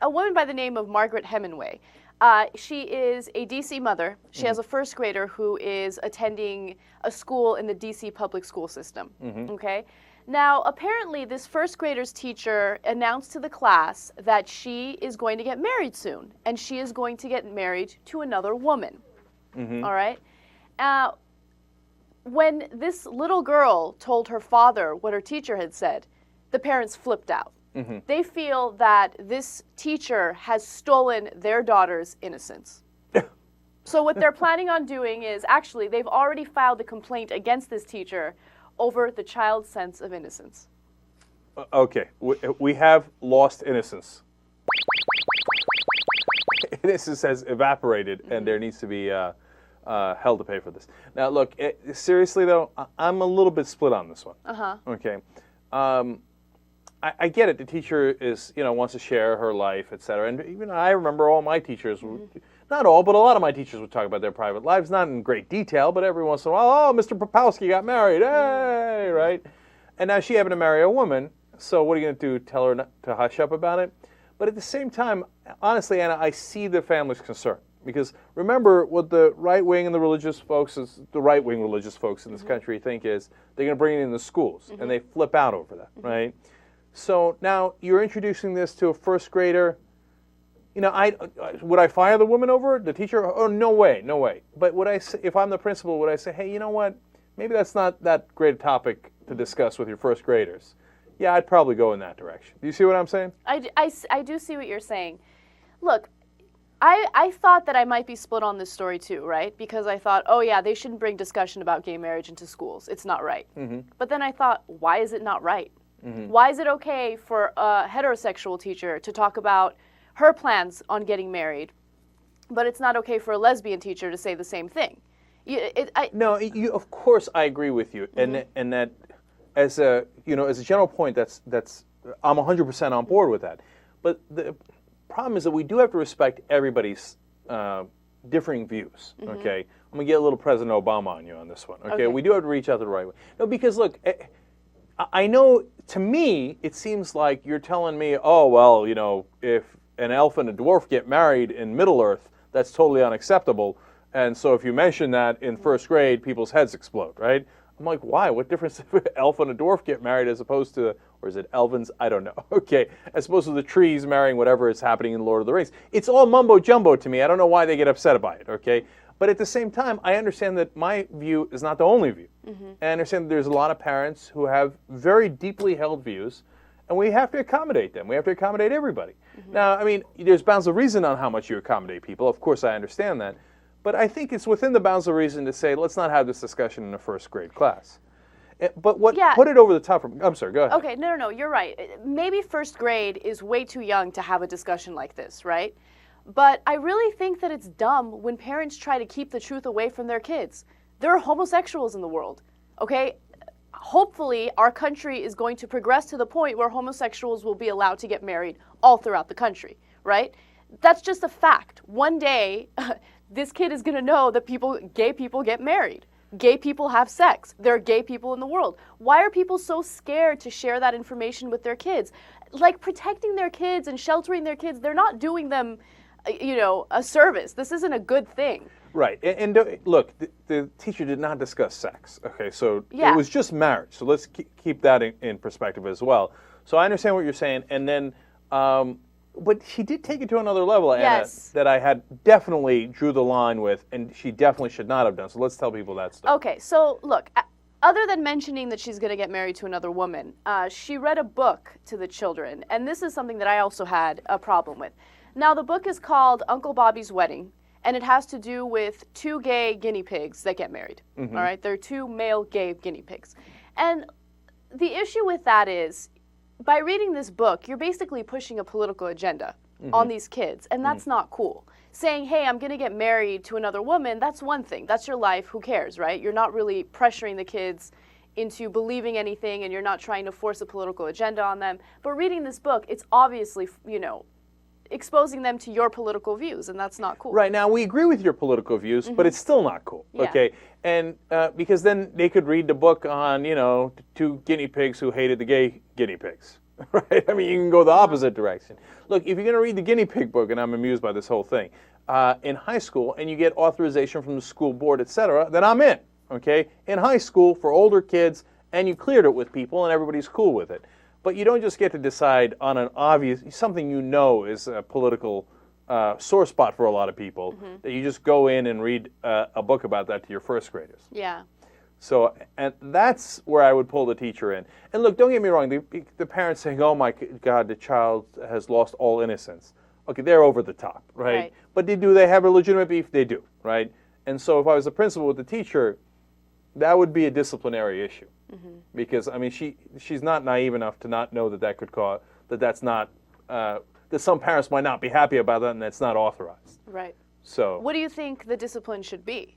a woman by the name of Margaret Hemingway. She is a D.C. mother. She has a first grader who is attending a school in the D.C. public school system. Okay. Now, apparently, this first grader's teacher announced to the class that she is going to get married soon, and she is going to get married to another woman. All right? When this little girl told her father what her teacher had said, the parents flipped out. They feel that this teacher has stolen their daughter's innocence. So what they're planning on doing is, actually, they've already filed a complaint against this teacher over the child's sense of innocence. Okay, we have lost innocence. Innocence has evaporated, and there needs to be hell to pay for this. Now, look, seriously though, I'm a little bit split on this one. Okay, I get it. The teacher is, wants to share her life, etc. And even I remember all my teachers. Not all, but a lot of my teachers would talk about their private lives, not in great detail, but every once in a while, oh, Mr. Popowski got married, hey, right? And now she happened to marry a woman, so what are you going to do, tell her to hush up about it? But at the same time, honestly, Anna, I see the family's concern. Because remember, what the right-wing and the right-wing religious folks in this country think is they're going to bring it in the schools, and they flip out over that, right? So now you're introducing this to a first grader. Would I fire the woman over it, the teacher? Oh, no way, no way. But would I say, if I'm the principal, would I say, hey, you know what? Maybe that's not that great a topic to discuss with your first graders. Yeah, I'd probably go in that direction. Do you see what I'm saying? I do see what you're saying. Look, I thought that I might be split on this story too, right? Because I thought, oh yeah, they shouldn't bring discussion about gay marriage into schools. It's not right. But then I thought, why is it not right? Why is it okay for a heterosexual teacher to talk about her plans on getting married, but it's not okay for a lesbian teacher to say the same thing? Of course I agree with you, and that as a general point, that's I'm 100% on board with that. But the problem is that we do have to respect everybody's differing views. Okay, I'm gonna get a little President Obama on you on this one. Okay, we do have to reach out the right way. No, because look, I know to me it seems like you're telling me, oh well, if an elf and a dwarf get married in Middle Earth, that's totally unacceptable. And so if you mention that in first grade, people's heads explode, right? I'm like, why? What difference if an elf and a dwarf get married as opposed to, or is it elvins? I don't know. Okay, as opposed to the trees marrying whatever is happening in Lord of the Rings. It's all mumbo jumbo to me. I don't know why they get upset by it, okay? But at the same time, I understand that my view is not the only view. I understand that there's a lot of parents who have very deeply held views, and we have to accommodate them. We have to accommodate everybody. Now, I mean, there's bounds of reason on how much you accommodate people. Of course, I understand that. But I think it's within the bounds of reason to say, let's not have this discussion in a first grade class. But what put it over the top? I'm sorry, go ahead. Okay, no, you're right. Maybe first grade is way too young to have a discussion like this, right? But I really think that it's dumb when parents try to keep the truth away from their kids. There are homosexuals in the world, okay? Hopefully, our country is going to progress to the point where homosexuals will be allowed to get married all throughout the country, right? That's just a fact. One day, this kid is going to know that gay people get married. Gay people have sex. There are gay people in the world. Why are people so scared to share that information with their kids? Like protecting their kids and sheltering their kids, they're not doing them, a service. This isn't a good thing. Right. And look, the teacher did not discuss sex. Okay, so it was just marriage. So let's keep that in perspective as well. So I understand what you're saying. And then, but she did take it to another level, Anna, that I had definitely drew the line with, and she definitely should not have done. So let's tell people that stuff. Okay, so look, other than mentioning that she's going to get married to another woman, she read a book to the children, and this is something that I also had a problem with. Now, the book is called Uncle Bobby's Wedding, and it has to do with two gay guinea pigs that get married. All right, they're two male gay guinea pigs. And the issue with that is, by reading this book, you're basically pushing a political agenda on these kids, and that's not cool. Saying, hey, I'm going to get married to another woman, that's one thing. That's your life. Who cares, right? You're not really pressuring the kids into believing anything, and you're not trying to force a political agenda on them. But reading this book, it's obviously, exposing them to your political views, and that's not cool. Right. Now, we agree with your political views, but it's still not cool, okay? And because then they could read the book on, two guinea pigs who hated the gay guinea pigs, right? I mean, you can go the opposite direction. Look, if you're going to read the guinea pig book, and I'm amused by this whole thing, in high school, and you get authorization from the school board, etc., then I'm in, okay? In high school, for older kids, and you cleared it with people, and everybody's cool with it. But you don't just get to decide on an obvious, something you know is a political sore spot for a lot of people, that you just go in and read a book about that to your first graders. Yeah. So, and that's where I would pull the teacher in. And look, don't get me wrong, the parents saying, oh my God, the child has lost all innocence. Okay, they're over the top, right? But do they have a legitimate beef? They do, right? And so if I was a principal with the teacher, that would be a disciplinary issue. Because, I mean, she's not naive enough to not know that that could cause, that's not, that some parents might not be happy about that and that's not authorized. Right. So. What do you think the discipline should be?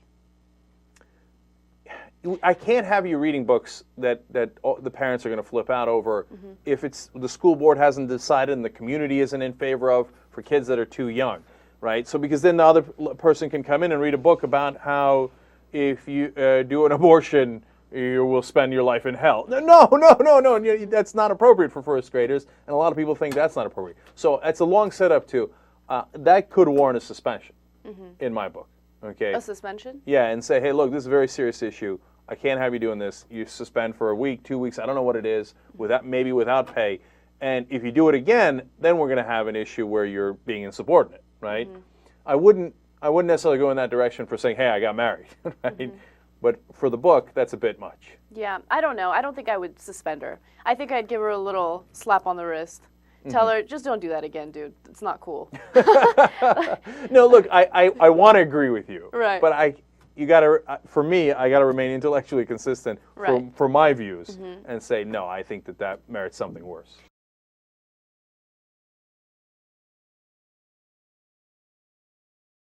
I can't have you reading books that the parents are going to flip out over if it's the school board hasn't decided and the community isn't in favor of for kids that are too young, right? So because then the other person can come in and read a book about how if you do an abortion, you will spend your life in hell. No, that's not appropriate for first graders, and a lot of people think that's not appropriate. So it's a long setup too. That could warrant a suspension in my book. Okay. A suspension? Yeah, and say, hey, look, this is a very serious issue. I can't have you doing this. You suspend for a week, 2 weeks, I don't know what it is, maybe without pay. And if you do it again, then we're going to have an issue where you're being insubordinate, right? I wouldn't necessarily go in that direction for saying, hey, I got married, right? But for the book, that's a bit much. Yeah, I don't know. I don't think I would suspend her. I think I'd give her a little slap on the wrist. Tell her, just don't do that again, dude. It's not cool. No, look, I want to agree with you. Right. But you got to, for me, I got to remain intellectually consistent for my views and say, no, I think that merits something worse.